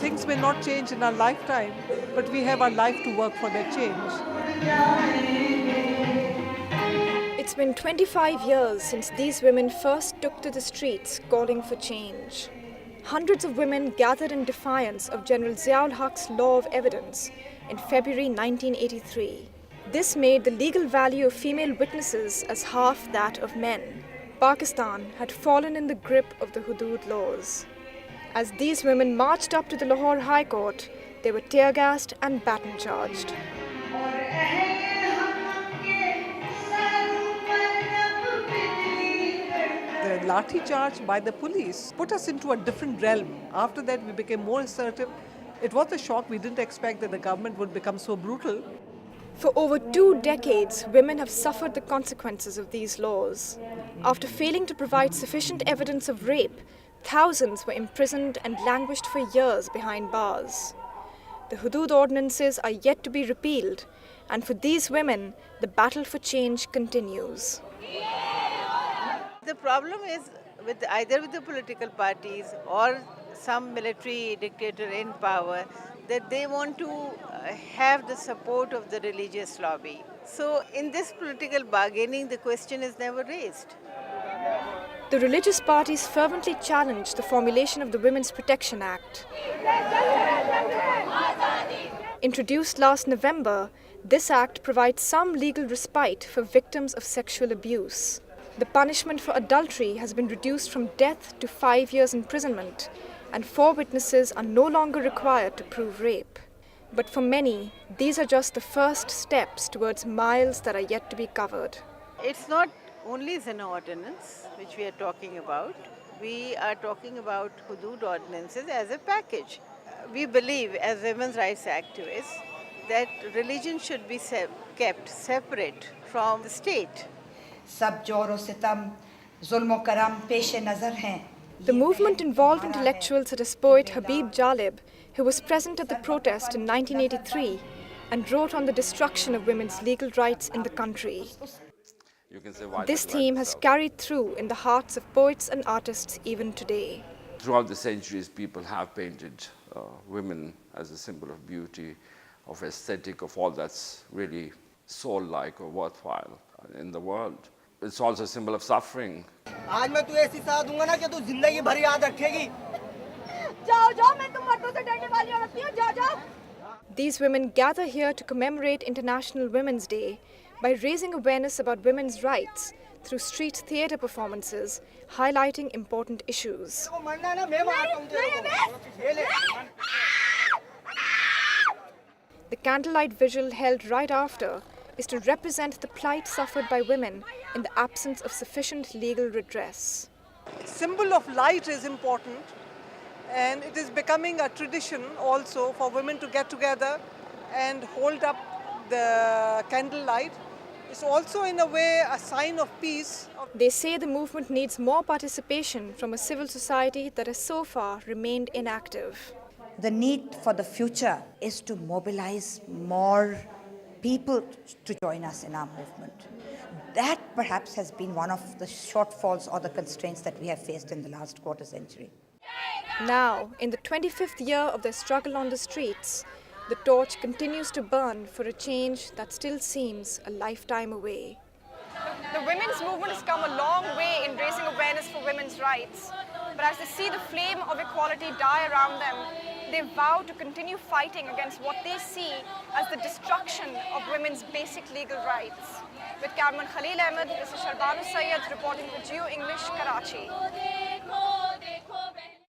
Things may not change in our lifetime, but we have our life to work for their change. It's been 25 years since these women first took to the streets calling for change. Hundreds of women gathered in defiance of General Zia-ul-Haq's law of evidence in February 1983. This made the legal value of female witnesses as half that of men. Pakistan had fallen in the grip of the Hudood laws. As these women marched up to the Lahore High Court, they were tear-gassed and baton-charged. The lathi charge by the police put us into a different realm. After that, we became more assertive. It was a shock. We didn't expect that the government would become so brutal. For over 2 decades, women have suffered the consequences of these laws. After failing to provide sufficient evidence of rape, thousands were imprisoned and languished for years behind bars. The Hudood Ordinances are yet to be repealed, and for these women, the battle for change continues. The problem is either with the political parties or some military dictator in power that they want to have the support of the religious lobby. So in this political bargaining, the question is never raised. The religious parties fervently challenged the formulation of the Women's Protection Act. Introduced last November, this act provides some legal respite for victims of sexual abuse. The punishment for adultery has been reduced from death to 5 years imprisonment, and 4 witnesses are no longer required to prove rape. But for many, these are just the first steps towards miles that are yet to be covered. It's not only Zina Ordinance which we are talking about. We are talking about Hudood Ordinances as a package. We believe as women's rights activists that religion should be kept separate from the state. The movement involved intellectuals such as poet Habib Jalib, who was present at the protest in 1983 and wrote on the destruction of women's legal rights in the country. This theme has carried through in the hearts of poets and artists even today. Throughout the centuries, people have painted women as a symbol of beauty, of aesthetic, of all that's really soul-like or worthwhile in the world. It's also a symbol of suffering. These women gather here to commemorate International Women's Day by raising awareness about women's rights through street theatre performances, highlighting important issues. The candlelight vigil held right after is to represent the plight suffered by women in the absence of sufficient legal redress. Symbol of light is important, and it is becoming a tradition also for women to get together and hold up the candlelight. It's also in a way a sign of peace. They say the movement needs more participation from a civil society that has so far remained inactive. The need for the future is to mobilize more people to join us in our movement. That perhaps has been one of the shortfalls or the constraints that we have faced in the last quarter century. Now, in the 25th year of their struggle on the streets, the torch continues to burn for a change that still seems a lifetime away. The women's movement has come a long way in raising awareness for women's rights. But as they see the flame of equality die around them, they vow to continue fighting against what they see as the destruction of women's basic legal rights. With cameraman Khalil Ahmed, this is Sharbanu Sayyed reporting for Geo English, Karachi.